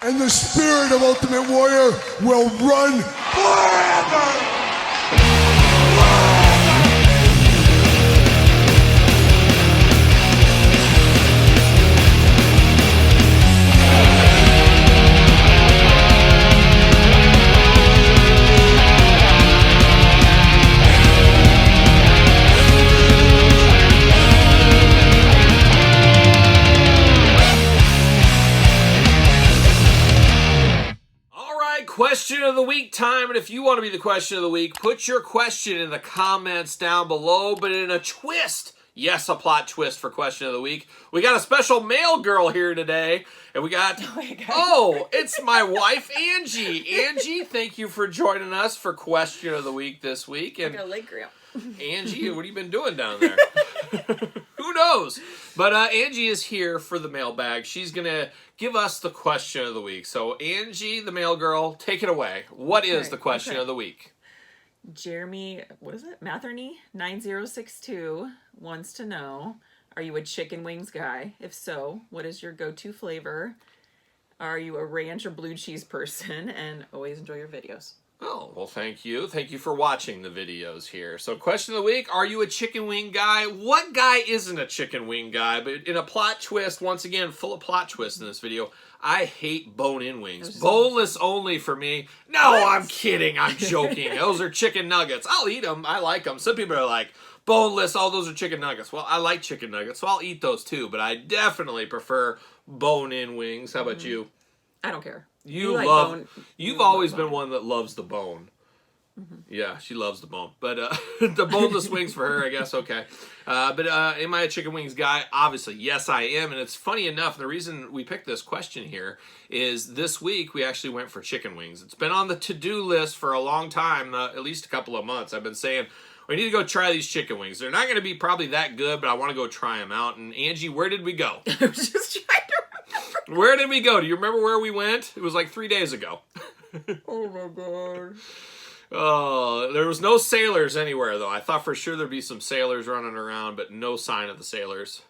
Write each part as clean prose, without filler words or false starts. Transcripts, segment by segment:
And the spirit of Ultimate Warrior will run forever! Question of the week time, and if you want to be the question of the week, put your question in the comments down below, but in a twist. Yes, a plot twist for question of the week. We got a special mail girl here today, and we got, it's my wife, Angie. Angie, thank you for joining us for question of the week this week. And I got a leg cramp. Angie, what have you been doing down there? Who knows? But Angie is here for the mailbag. She's going to give us the question of the week. So Angie, the mail girl, take it away. What is the question of the week? Jeremy, what is it? Matherney 9062 wants to know, are you a chicken wings guy? If so, what is your go-to flavor? Are you a ranch or blue cheese person? And always enjoy your videos. Oh, well, thank you. Thank you for watching the videos here. So, question of the week, are you a chicken wing guy? What guy isn't a chicken wing guy? But in a plot twist, once again, full of plot twists in this video, I hate bone-in wings. Boneless only for me. No, what? I'm kidding. I'm joking. Those are chicken nuggets. I'll eat them. I like them. Some people are like, boneless, all those are chicken nuggets. Well, I like chicken nuggets, so I'll eat those too. But I definitely prefer bone-in wings. How about you? I don't care. You've always been one that loves the bone. Mm-hmm. Yeah, she loves the bone. But the boneless wings for her, I guess, okay. But am I a chicken wings guy? Obviously, yes, I am. And it's funny enough, the reason we picked this question here is this week we actually went for chicken wings. It's been on the to-do list for a long time, at least a couple of months. I've been saying, we need to go try these chicken wings. They're not going to be probably that good, but I want to go try them out. And Angie, where did we go? I was just trying to remember. Where did we go? Do you remember where we went? It was like 3 days ago. Oh my god. Oh, there was no sailors anywhere, though. I thought for sure there'd be some sailors running around, but no sign of the sailors.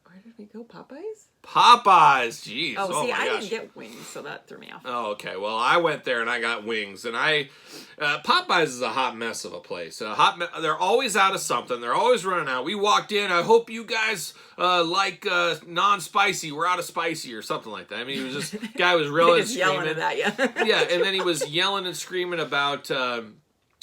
Where did we go? Popeyes? Popeyes, jeez. Oh, see, I didn't get wings, so that threw me off. Oh, okay. Well, I went there and I got wings, and Popeyes is a hot mess of a place. They're always out of something. They're always running out. We walked in. I hope you guys like non-spicy. We're out of spicy or something like that. I mean, he was just guy was yelling and screaming. Yelling at that, yeah. Yeah, and then he was yelling and screaming about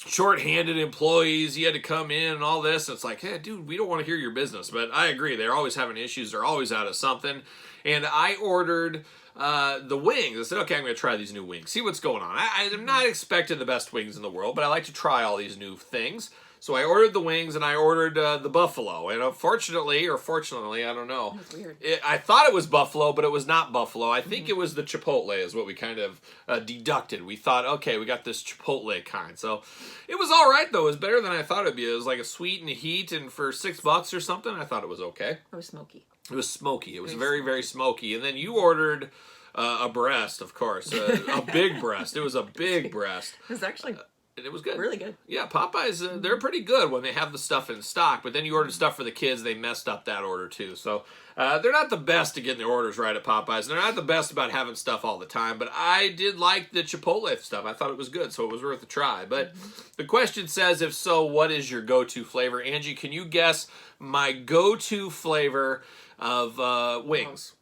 short-handed employees. He had to come in and all this. It's like, hey, dude, we don't want to hear your business. But I agree. They're always having issues. They're always out of something. And I ordered the wings. I said, okay, I'm going to try these new wings. See what's going on. I'm not expecting the best wings in the world, but I like to try all these new things. So I ordered the wings, and I ordered the buffalo. And unfortunately, or fortunately, I don't know. That's weird. I thought it was buffalo, but it was not buffalo. I think it was the chipotle is what we kind of deducted. We thought, okay, we got this chipotle kind. So it was all right, though. It was better than I thought it would be. It was like a sweet and a heat, and for $6 or something, I thought it was okay. It was smoky. It was smoky. It was very, very smoky. And then you ordered a breast, of course. A big breast. It was a big breast. It was actually it was good. Really good. Yeah, Popeyes, they're pretty good when they have the stuff in stock. But then you ordered stuff for the kids. They messed up that order, too. So they're not the best at getting the orders right at Popeyes. They're not the best about having stuff all the time. But I did like the Chipotle stuff. I thought it was good, so it was worth a try. But the question says, if so, what is your go-to flavor? Angie, can you guess my go-to flavor of wings?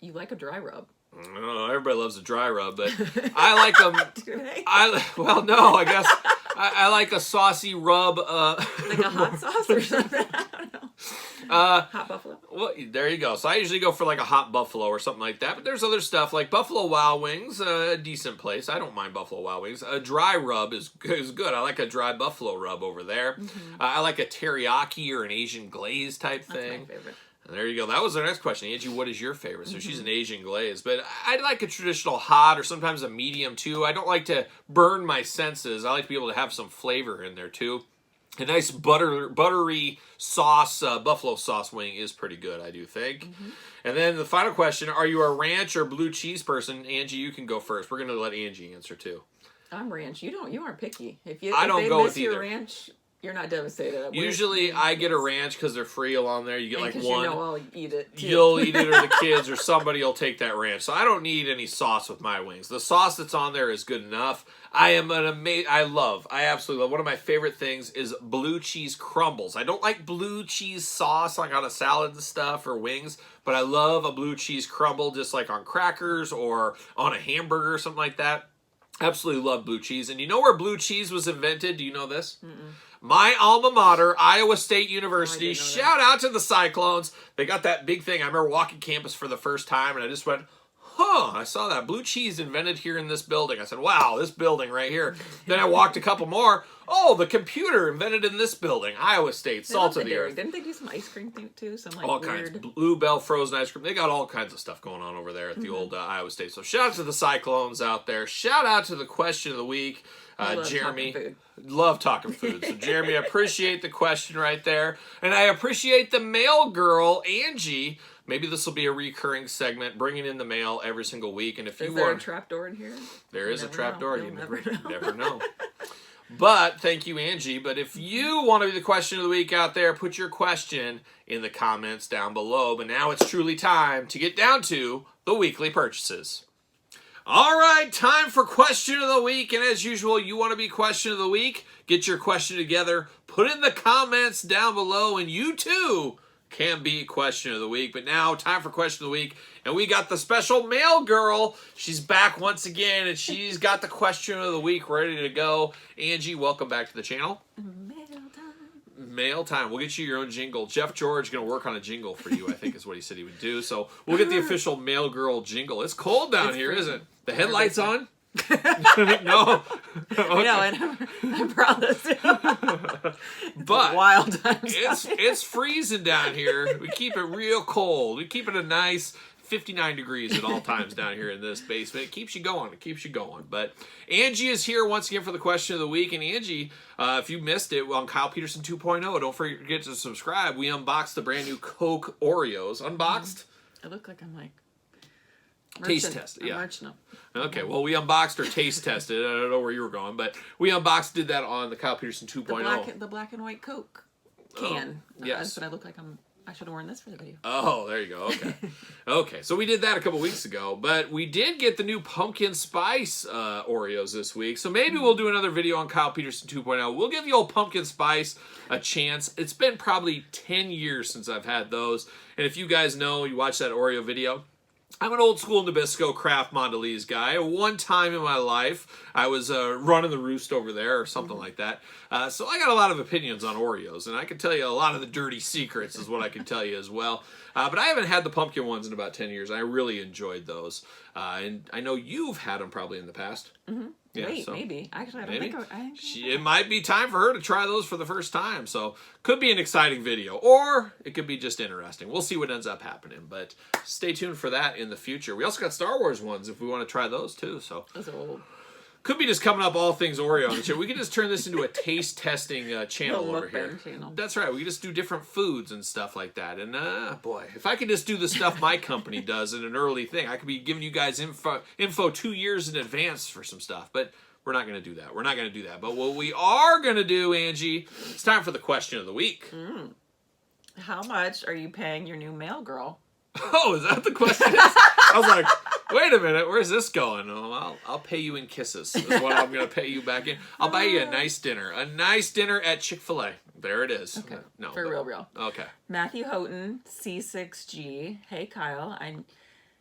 You like a dry rub. Oh, everybody loves a dry rub, but I like them. Do they? Well, no, I guess I like a saucy rub. Like a hot sauce or something? I don't know. Hot buffalo? Well, there you go. So I usually go for like a hot buffalo or something like that, but there's other stuff like Buffalo Wild Wings, a decent place. I don't mind Buffalo Wild Wings. A dry rub is good. I like a dry buffalo rub over there. Mm-hmm. I like a teriyaki or an Asian glaze type thing. That's my favorite. And there you go. That was our next question. Angie, what is your favorite? So she's an Asian glaze. But I like a traditional hot or sometimes a medium too. I don't like to burn my senses. I like to be able to have some flavor in there too. A nice buttery sauce, buffalo sauce wing is pretty good, I do think. Mm-hmm. And then the final question, are you a ranch or blue cheese person? Angie, you can go first. We're going to let Angie answer too. I'm ranch. You aren't picky. If I don't they go miss with your either. ranch, You're not devastated. Usually I get a ranch because they're free along there. You get like one. You know I'll eat it too. You'll eat it, or the kids, or somebody will take that ranch. So I don't need any sauce with my wings. The sauce that's on there is good enough. I absolutely love. One of my favorite things is blue cheese crumbles. I don't like blue cheese sauce like on a salad and stuff or wings, but I love a blue cheese crumble just like on crackers or on a hamburger or something like that. Absolutely love blue cheese. And you know where blue cheese was invented? Do you know this? Mm-mm. My alma mater, Iowa State University. Shout out to the Cyclones. They got that big thing. I remember walking campus for the first time, and I just went, I saw that. Blue cheese invented here in this building. I said, wow, this building right here. Then I walked a couple more. Oh, the computer invented in this building. Iowa State, salt of the earth. Didn't they do some ice cream thing too? Some like all weird... kinds. Bluebell frozen ice cream. They got all kinds of stuff going on over there at the old Iowa State. So shout out to the Cyclones out there. Shout out to the question of the week. Jeremy, love talking food. So Jeremy, I appreciate the question right there. And I appreciate the mail girl, Angie. Maybe this will be a recurring segment, bringing in the mail every single week. And if you want, is there a trapdoor in here? There is a trapdoor. You never know. But thank you, Angie. But if you want to be the question of the week out there, put your question in the comments down below. But now it's truly time to get down to the weekly purchases. All right, time for question of the week. And as usual, you want to be question of the week, get your question together, put it in the comments down below, and you too can be question of the week. But now, time for question of the week. And we got the special mail girl. She's back once again, and she's got the question of the week ready to go. Angie, welcome back to the channel. Mail time. We'll get you your own jingle. Jeff George is going to work on a jingle for you, I think is what he said he would do. So we'll get the official mail girl jingle. It's cold down here, isn't it? The headlights on? No. Okay. No, and I promise. But wild times. It's freezing down here. We keep it real cold. We keep it a nice 59 degrees at all times down here in this basement. It keeps you going. It keeps you going. But Angie is here once again for the question of the week. And Angie, if you missed it on Kyle Peterson 2.0, don't forget to subscribe. We unboxed the brand new Coke Oreos. Unboxed? I look like I'm like... Taste test, yeah. Merchant. Okay, well, we unboxed or taste tested. I don't know where you were going, but we did that on the Kyle Peterson 2.0. The black and white Coke can. Yes. But I look like I should have worn this for the video. Oh, there you go. Okay. Okay, so we did that a couple weeks ago, but we did get the new pumpkin spice Oreos this week, so maybe we'll do another video on Kyle Peterson 2.0. We'll give the old pumpkin spice a chance. It's been probably 10 years since I've had those, and if you guys know, you watched that Oreo video, I'm an old school Nabisco Kraft Mondelez guy. One time in my life, I was running the roost over there or something like that. So I got a lot of opinions on Oreos, and I can tell you a lot of the dirty secrets is what I can tell you as well. But I haven't had the pumpkin ones in about 10 years. I really enjoyed those. And I know you've had them probably in the past. Mm-hmm. Yeah, Wait, maybe. Actually, I don't think it might be time for her to try those for the first time. So could be an exciting video, or it could be just interesting. We'll see what ends up happening, but stay tuned for that in the future. We also got Star Wars ones if we want to try those too. So those are old. Could be just coming up all things Oreo and shit. We could just turn this into a taste testing channel over here. Channel. That's right. We could just do different foods and stuff like that. And boy, if I could just do the stuff my company does in an early thing, I could be giving you guys info 2 years in advance for some stuff. But we're not going to do that. We're not going to do that. But what we are going to do, Angie, it's time for the question of the week. How much are you paying your new mail girl? Oh, is that the question? I was like, wait a minute, where's this going? Oh, I'll pay you in kisses is what I'm going to pay you back in. I'll buy you a nice dinner. A nice dinner at Chick-fil-A. There it is. Okay. No, real. Okay. Matthew Houghton, C6G. Hey, Kyle. I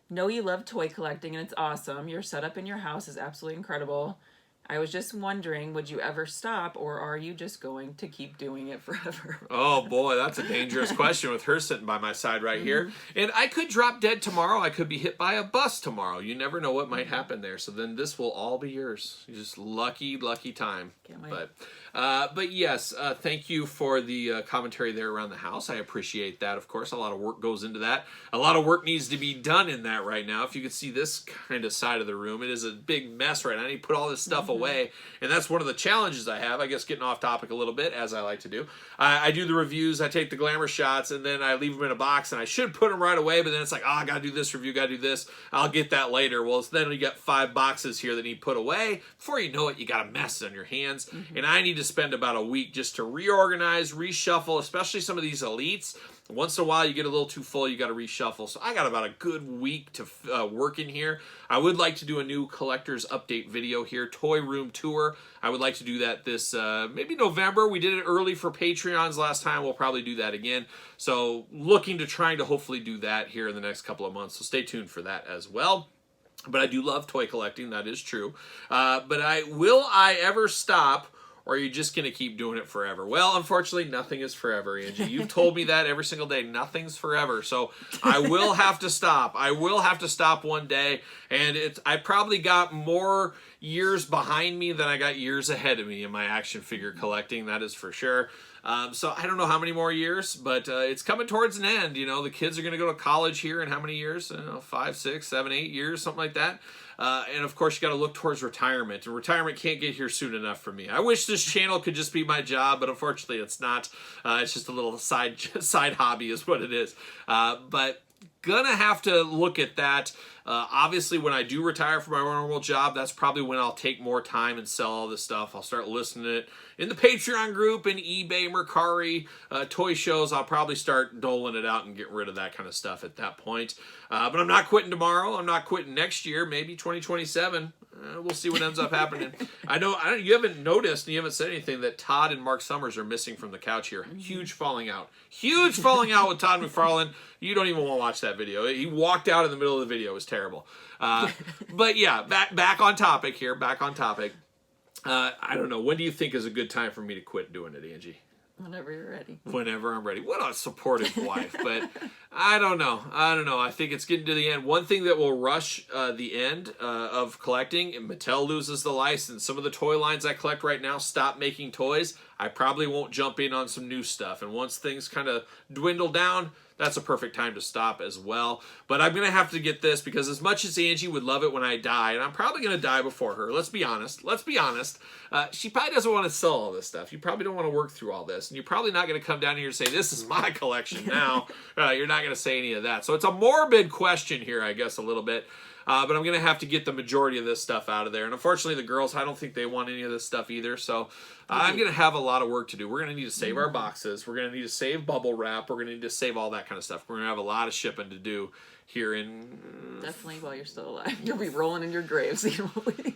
know you love toy collecting, and it's awesome. Your setup in your house is absolutely incredible. I was just wondering, would you ever stop, or are you just going to keep doing it forever? Oh, boy, that's a dangerous question with her sitting by my side right here. And I could drop dead tomorrow. I could be hit by a bus tomorrow. You never know what might happen there. So then this will all be yours. You're just lucky time. Can't wait. But yes, thank you for the commentary there around the house. I appreciate that, of course. A lot of work goes into that. A lot of work needs to be done in that right now. If you could see this kind of side of the room, it is a big mess right now. I need to put all this stuff away. And that's one of the challenges I have, I guess, getting off topic a little bit, as I like to do. I do the reviews, I take the glamour shots, and then I leave them in a box, and I should put them right away, but then it's like, oh, I gotta do this review, gotta do this. I'll get that later. Well, then you got 5 boxes here that need put away. Before you know it, you got a mess on your hands. And I need to spend about a week just to reorganize, reshuffle, especially some of these elites. Once in a while, you get a little too full, you got to reshuffle. So I got about a good week to work in here. I would like to do a new collector's update video here, toy room tour. I would like to do that this, maybe November. We did it early for Patreons last time. We'll probably do that again. So looking to trying to hopefully do that here in the next couple of months. So stay tuned for that as well. But I do love toy collecting, that is true. But will I ever stop? Or are you just going to keep doing it forever? Well, unfortunately, nothing is forever, Angie. You've told me that every single day. Nothing's forever. So I will have to stop. I will have to stop one day. And I probably got more years behind me than I got years ahead of me in my action figure collecting. That is for sure. So I don't know how many more years, but it's coming towards an end. You know, the kids are going to go to college here in how many years? I don't know, 5, 6, 7, 8 years, something like that. And of course, you got to look towards retirement, and retirement can't get here soon enough for me. I wish this channel could just be my job, but unfortunately, it's not. It's just a little side hobby, is what it is. But gonna have to look at that. Obviously, when I do retire from my normal job, that's probably when I'll take more time and sell all this stuff. I'll start listing it in the Patreon group, in eBay, Mercari, toy shows. I'll probably start doling it out and get rid of that kind of stuff at that point. But I'm not quitting tomorrow. I'm not quitting next year, maybe 2027. We'll see what ends up happening. I know you haven't noticed and you haven't said anything that Todd and Mark Summers are missing from the couch here. Huge falling out. Huge falling out with Todd McFarlane. You don't even want to watch that video. He walked out in the middle of the video. It was terrible. But yeah, back on topic here. Back on topic. I don't know. When do you think is a good time for me to quit doing it, Angie? Whenever you're ready. Whenever I'm ready. What a supportive wife. But I don't know. I think it's getting to the end. One thing that will rush the end of collecting, and Mattel loses the license. Some of the toy lines I collect right now stop making toys. I probably won't jump in on some new stuff. And once things kind of dwindle down, that's a perfect time to stop as well. But I'm going to have to get this because as much as Angie would love it when I die, and I'm probably going to die before her, let's be honest. She probably doesn't want to sell all this stuff. You probably don't want to work through all this. And you're probably not going to come down here and say, this is my collection now. You're not going to say any of that. So it's a morbid question here, I guess, a little bit. But I'm going to have to get the majority of this stuff out of there. And unfortunately, the girls, I don't think they want any of this stuff either. So I'm going to have a lot of work to do. We're going to need to save our boxes. We're going to need to save bubble wrap. We're going to need to save all that kind of stuff. We're going to have a lot of shipping to do here in... Definitely while you're still alive. You'll be rolling in your grave seeing what we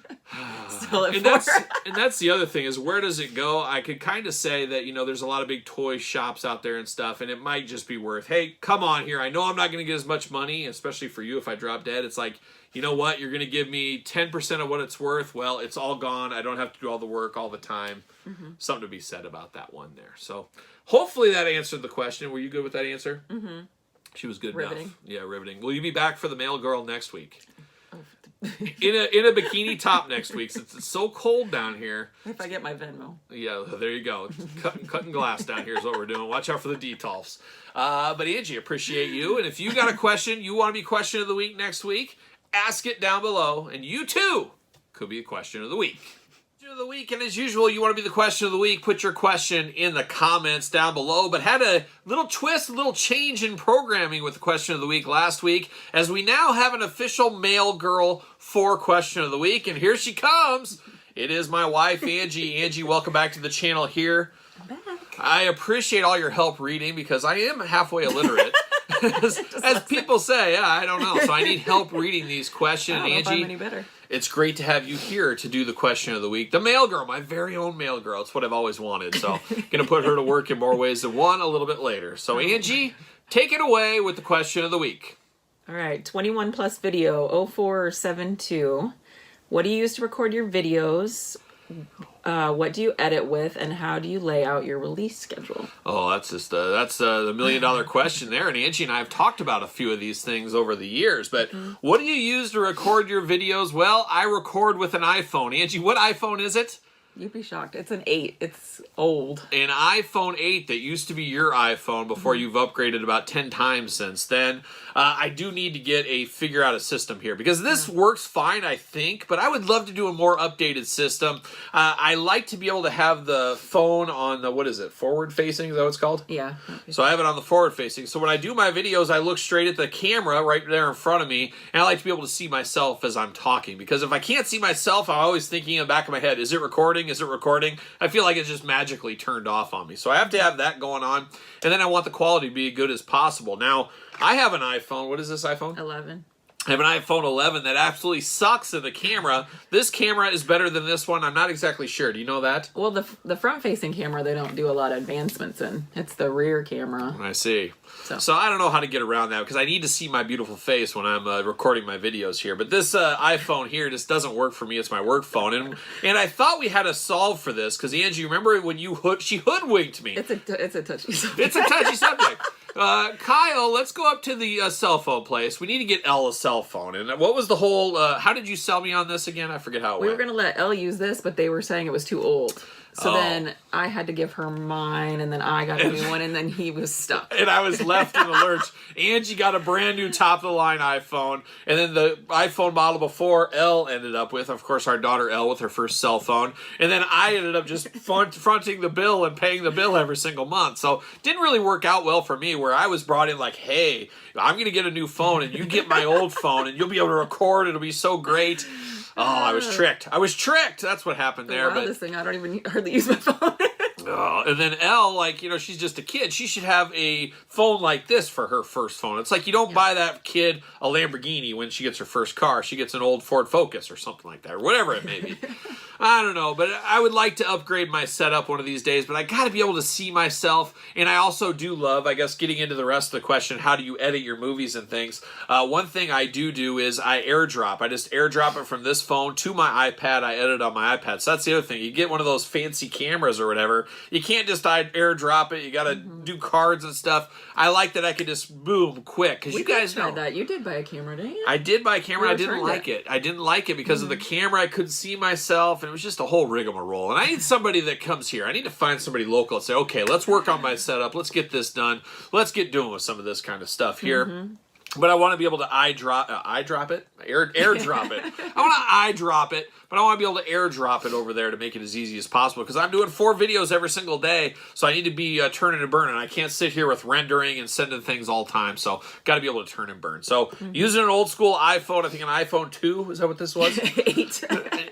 sell it and for. And that's the other thing is, where does it go? I could kind of say that, you know, there's a lot of big toy shops out there and stuff, and it might just be worth, hey, come on here. I know I'm not going to get as much money, especially for you if I drop dead. It's like, you know what? You're going to give me 10% of what it's worth. Well, it's all gone. I don't have to do all the work all the time. Mm-hmm. Something to be said about that one there. So hopefully that answered the question. Were you good with that answer? Mm-hmm. She was good enough. Yeah, riveting. Will you be back for the mail girl next week? in a bikini top next week, since it's so cold down here. If I get my Venmo. Yeah, there you go. Cutting glass down here is what we're doing. Watch out for the detolfs. But Angie, appreciate you. And if you got a question, you want to be question of the week next week, ask it down below, and you too could be a question of the week. Question of the week, and as usual, you want to be the question of the week, put your question in the comments down below, but had a little twist, a little change in programming with the question of the week last week, as we now have an official mail girl for question of the week, and here she comes. It is my wife, Angie. Angie, welcome back to the channel here. I'm back. I appreciate all your help reading because I am halfway illiterate. As people say, yeah, I don't know. So I need help reading these questions. I don't know Angie, if I'm any better. It's great to have you here to do the question of the week. The mail girl, my very own mail girl. It's what I've always wanted. So going to put her to work in more ways than one a little bit later. So Angie, take it away with the question of the week. All right, 21 plus video, 0472. What do you use to record your videos? What do you edit with, and how do you lay out your release schedule? Oh, that's just the $1 million question there. And Angie and I have talked about a few of these things over the years. But what do you use to record your videos? Well, I record with an iPhone. Angie, what iPhone is it? You'd be shocked. It's an 8. It's old. An iPhone 8 that used to be your iPhone before you've upgraded about 10 times since then. I do need to figure out a system here because this works fine, I think, but I would love to do a more updated system. I like to be able to have the phone on the, what is it, forward facing? Is that what it's called? Yeah. So I have it on the forward facing. So when I do my videos, I look straight at the camera right there in front of me, and I like to be able to see myself as I'm talking because if I can't see myself, I'm always thinking in the back of my head, is it recording? Is it recording? I feel like it's just magically turned off on me. So I have to have that going on. And then I want the quality to be as good as possible. Now, I have an iPhone. What is this iPhone? 11. I have an iPhone 11 that absolutely sucks in the camera. This camera is better than this one. I'm not exactly sure. Do you know that? Well, the front-facing camera, they don't do a lot of advancements in. It's the rear camera. I see. So I don't know how to get around that because I need to see my beautiful face when I'm recording my videos here. But this iPhone here just doesn't work for me. It's my work phone. And I thought we had a solve for this because, Angie, remember when she hoodwinked me? It's a touchy subject. It's a touchy subject. Kyle, let's go up to the cell phone place. We need to get Elle a cell phone. And what was the whole, how did you sell me on this again? I forget how it went. We were going to let Elle use this, but they were saying it was too old. So then I had to give her mine, and then I got a new one, and then he was stuck. And I was left in the lurch. Angie got a brand new top-of-the-line iPhone, and then the iPhone model before Elle ended up with, of course, our daughter Elle with her first cell phone. And then I ended up just fronting the bill and paying the bill every single month. So it didn't really work out well for me, where I was brought in like, hey, I'm going to get a new phone, and you get my old phone, and you'll be able to record. It'll be so great. Oh, I was tricked. That's what happened there. Wow, this thing, I don't even hardly use my phone. And then Elle, like, she's just a kid. She should have a phone like this for her first phone. It's like you don't buy that kid a Lamborghini when she gets her first car. She gets an old Ford Focus or something like that, or whatever it may be. I don't know, but I would like to upgrade my setup one of these days, but I got to be able to see myself. And I also do love, I guess, getting into the rest of the question, how do you edit your movies and things? One thing I do is I airdrop. I just airdrop it from this phone to my iPad. I edit on my iPad. So that's the other thing. You get one of those fancy cameras or whatever. You can't just airdrop it. You got to do cards and stuff. I like that I could just boom quick because you guys know that. You did buy a camera, didn't you? I did buy a camera. I didn't like it. I didn't like it because of the camera. I couldn't see myself, and it was just a whole rigmarole. And I need somebody that comes here. I need to find somebody local and say, okay, let's work on my setup. Let's get this done. Let's get doing with some of this kind of stuff here. But I want to be able to airdrop it. I want to iDrop it, but I want to be able to airdrop it over there to make it as easy as possible because I'm doing 4 videos every single day, so I need to be turning and burning. I can't sit here with rendering and sending things all the time, so got to be able to turn and burn. So using an old school iPhone, I think an iPhone 2, is that what this was?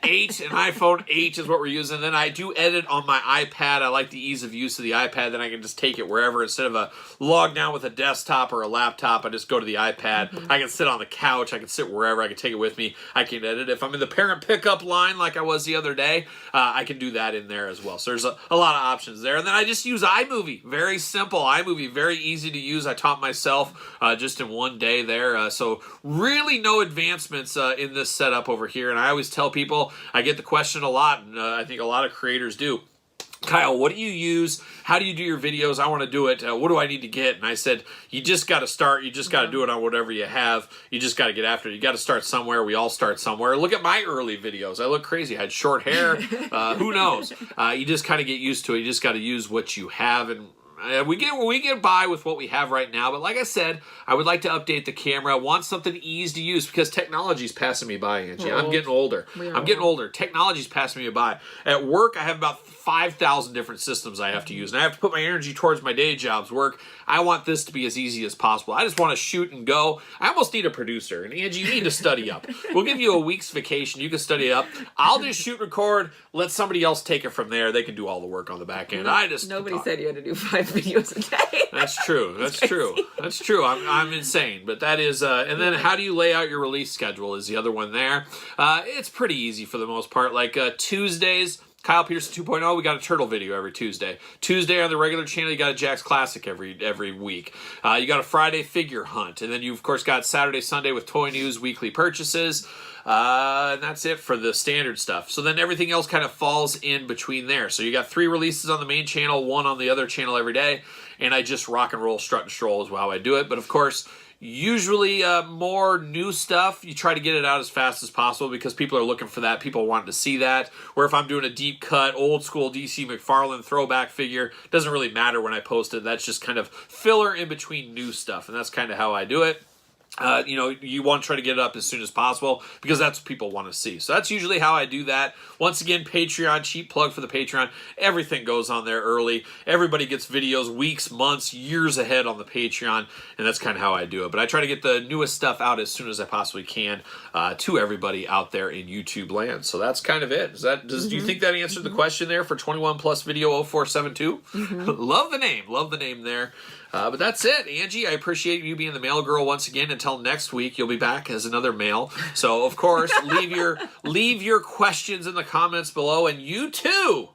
8. An iPhone 8 is what we're using. And then I do edit on my iPad. I like the ease of use of the iPad. Then I can just take it wherever instead of a log down with a desktop or a laptop. I just go to the iPad. I can sit on the couch. I can sit wherever. I can take it with me. I can edit. If I'm in the parent pickup line like I was the other day, I can do that in there as well. So there's a lot of options there. And then I just use iMovie. Very simple. iMovie, very easy to use. I taught myself just in one day there. So really no advancements in this setup over here. And I always tell people, I get the question a lot, and I think a lot of creators do. Kyle, what do you use? How do you do your videos? I want to do it. What do I need to get? And I said, you just got to start. You just got to do it on whatever you have. You just got to get after it. You got to start somewhere. We all start somewhere. Look at my early videos. I look crazy. I had short hair. Who knows? You just kind of get used to it. You just got to use what you have. And we get by with what we have right now, but like I said, I would like to update the camera. I want something easy to use because technology's passing me by, Angie. I'm getting older. I'm getting older. Technology's passing me by. At work, I have about 5,000 different systems I have to use, and I have to put my energy towards my day job's work. I want this to be as easy as possible. I just want to shoot and go. I almost need a producer, and Angie, you need to study up. We'll give you a week's vacation. You can study up. I'll just shoot, record, let somebody else take it from there. They can do all the work on the back end. Nobody said you had to do 5 videos a day. That's true. That's true. That's true. I'm insane, but that is. And then how do you lay out your release schedule? Is the other one there? It's pretty easy for the most part. Like Tuesdays, Kyle Peterson 2.0, we got a turtle video every Tuesday. Tuesday on the regular channel, you got a Jakks Classic every week. You got a Friday figure hunt, and then you of course got Saturday, Sunday with toy news, weekly purchases. And that's it for the standard stuff. So then everything else kind of falls in between there. So you got 3 releases on the main channel, 1 on the other channel every day. And I just rock and roll, strut and stroll is how I do it. But of course, Usually more new stuff, you try to get it out as fast as possible because people are looking for that. People want to see that. Where if I'm doing a deep cut, old school DC McFarlane throwback figure, doesn't really matter when I post it. That's just kind of filler in between new stuff, and that's kind of how I do it. You want to try to get it up as soon as possible because that's what people want to see. So that's usually how I do that. Once again, Patreon, cheap plug for the Patreon. Everything goes on there early. Everybody gets videos weeks, months, years ahead on the Patreon, and that's kind of how I do it. But I try to get the newest stuff out as soon as I possibly can to everybody out there in YouTube land. So that's kind of it. Do you think that answered the question there for 21 Plus Video 0472? Love the name there. But that's it, Angie. I appreciate you being the mail girl once again. Until next week, you'll be back as another mail. So, of course, leave your questions in the comments below, and you too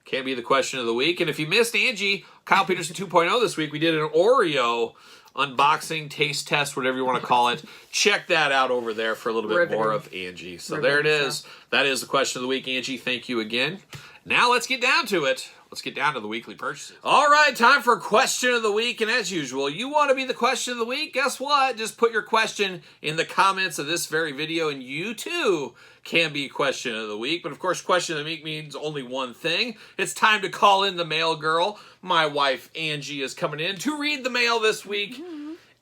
can be the question of the week. And if you missed Angie, Kyle Peterson 2.0 this week, we did an Oreo unboxing, taste test, whatever you want to call it. Check that out over there for a little bit more of Angie. So there it is. That is the question of the week, Angie. Thank you again. Now let's get down to it. Let's get down to the weekly purchases. All right, time for question of the week. And as usual, you want to be the question of the week? Guess what? Just put your question in the comments of this very video, and you too can be question of the week. But of course, question of the week means only one thing. It's time to call in the mail girl. My wife, Angie, is coming in to read the mail this week.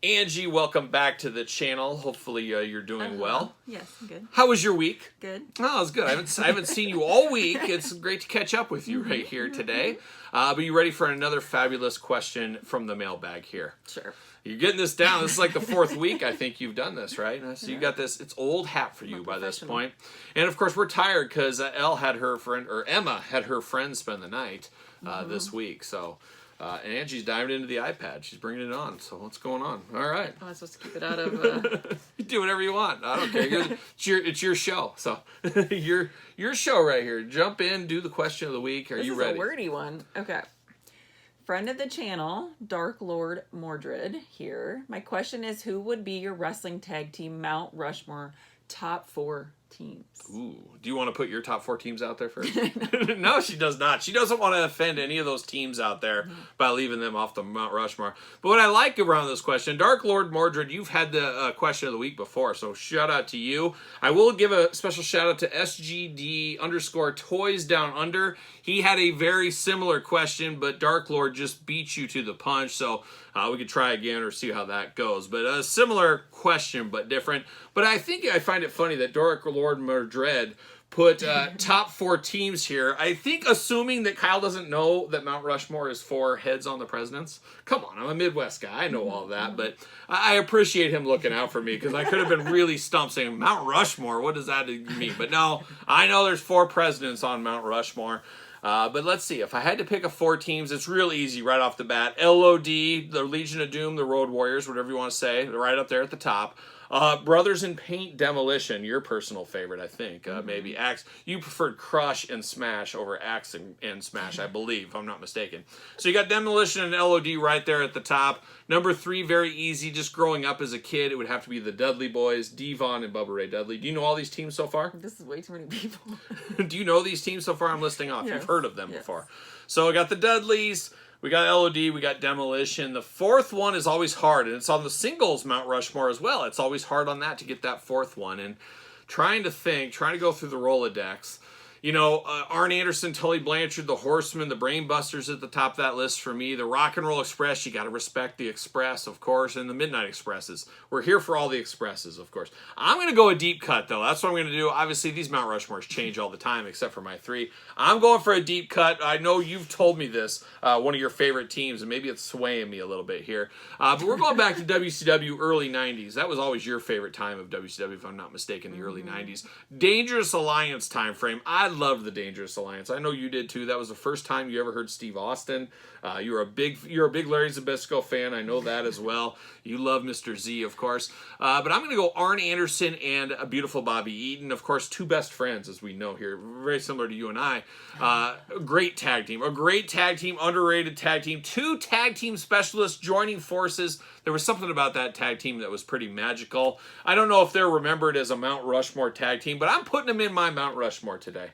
Angie, welcome back to the channel. Hopefully you're doing well. Yes, I'm good. How was your week? Good. Oh, it's good. I haven't seen you all week. It's great to catch up with you right here today. But you ready for another fabulous question from the mailbag here? Sure. You're getting this down. This is like the fourth week I think you've done this, right? So you got this. It's old hat for you by this point. And of course, we're tired because Emma had her friend spend the night this week. So. And Angie's diving into the iPad. She's bringing it on. So what's going on? All right. Oh, I'm supposed to keep it out of... You do whatever you want. I don't care. It's your show. So your show right here. Jump in. Do the question of the week. Are you ready? This is a wordy one. Okay. Friend of the channel, Dark Lord Mordred here. My question is, who would be your wrestling tag team Mount Rushmore top 4 teams? Ooh. Do you want to put your top 4 teams out there first? No, she does not. She doesn't want to offend any of those teams out there by leaving them off the Mount Rushmore. But what I like around this question, Dark Lord Mordred, you've had the question of the week before, so shout out to you. I will give a special shout out to SGD_Toys Down Under. He had a very similar question, but Dark Lord just beat you to the punch, so we could try again or see how that goes. But a similar question, but different. But I find it funny that Dark Lord Mordred put top 4 teams here. I think assuming that Kyle doesn't know that Mount Rushmore is 4 heads on the presidents. Come on, I'm a Midwest guy. I know all that. But I appreciate him looking out for me because I could have been really stumped saying, Mount Rushmore, what does that mean? But no, I know there's 4 presidents on Mount Rushmore. But let's see. If I had to pick a 4 teams, it's real easy right off the bat. LOD, the Legion of Doom, the Road Warriors, whatever you want to say. They're right up there at the top. Brothers in Paint, Demolition, your personal favorite, I think. Maybe Axe. You preferred Crush and Smash over Axe and Smash, I believe, if I'm not mistaken. So you got Demolition and LOD right there at the top. Number 3, very easy. Just growing up as a kid, it would have to be the Dudley Boys, Devon and Bubba Ray Dudley. Do you know all these teams so far? This is way too many people. Do you know these teams so far? I'm listing off. Yes. You've heard of them before. So I got the Dudleys. We got LOD, we got Demolition. The 4th one is always hard, and it's on the singles Mount Rushmore as well. It's always hard on that to get that 4th one. And trying to go through the Rolodex. You know, Arn Anderson, Tully Blanchard, the Horsemen, the Brainbusters at the top of that list for me. The Rock and Roll Express, you got to respect the Express, of course, and the Midnight Expresses. We're here for all the Expresses, of course. I'm going to go a deep cut, though. That's what I'm going to do. Obviously, these Mount Rushmores change all the time, except for my 3. I'm going for a deep cut. I know you've told me this, one of your favorite teams, and maybe it's swaying me a little bit here. But we're going back to WCW early 90s. That was always your favorite time of WCW, if I'm not mistaken, the early 90s. Dangerous Alliance time frame. I loved the Dangerous Alliance. I know you did too. That was the first time you ever heard Steve Austin. You're a big Larry Zbyszko fan. I know that as well. You love Mr. Z, of course. But I'm going to go Arn Anderson and a beautiful Bobby Eaton. Of course, 2 best friends, as we know here. Very similar to you and I. A great tag team. A great tag team. Underrated tag team. 2 tag team specialists joining forces. There was something about that tag team that was pretty magical. I don't know if they're remembered as a Mount Rushmore tag team, but I'm putting them in my Mount Rushmore today.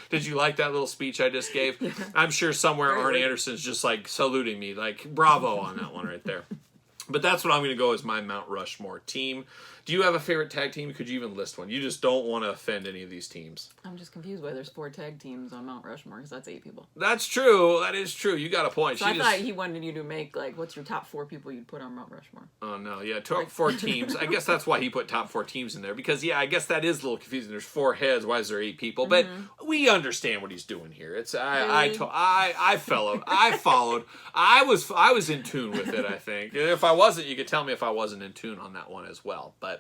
Did you like that little speech I just gave? Yeah. I'm sure somewhere Arn Anderson's just like saluting me, like bravo on that one right there. But that's what I'm going to go as my Mount Rushmore team. Do you have a favorite tag team? Could you even list one? You just don't want to offend any of these teams. I'm just confused why there's 4 tag teams on Mount Rushmore, because that's 8 people. That's true. That is true. You got a point. So I thought he wanted you to make, like, what's your top 4 people you'd put on Mount Rushmore? Oh, no. Yeah, top 4 teams. I guess that's why he put top 4 teams in there. Because, yeah, I guess that is a little confusing. There's 4 heads. Why is there 8 people? But we understand what he's doing here. It's I followed. I was in tune with it, I think. If I wasn't, you could tell me if I wasn't in tune on that one as well. But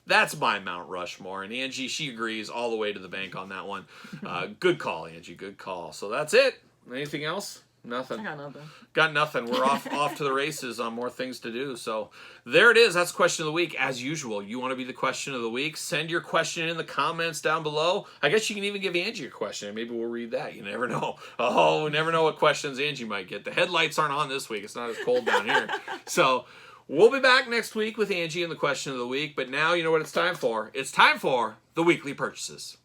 that's my Mount Rushmore. And Angie, she agrees all the way to the bank on that one. Good call, Angie. Good call. So that's it. Anything else? Nothing. I got nothing. Got nothing. We're off to the races on more things to do. So there it is. That's question of the week. As usual, you want to be the question of the week? Send your question in the comments down below. I guess you can even give Angie a question, and maybe we'll read that. You never know. Oh, we never know what questions Angie might get. The headlights aren't on this week. It's not as cold down here. So we'll be back next week with Angie and the question of the week. But now you know what it's time for. It's time for the weekly purchases.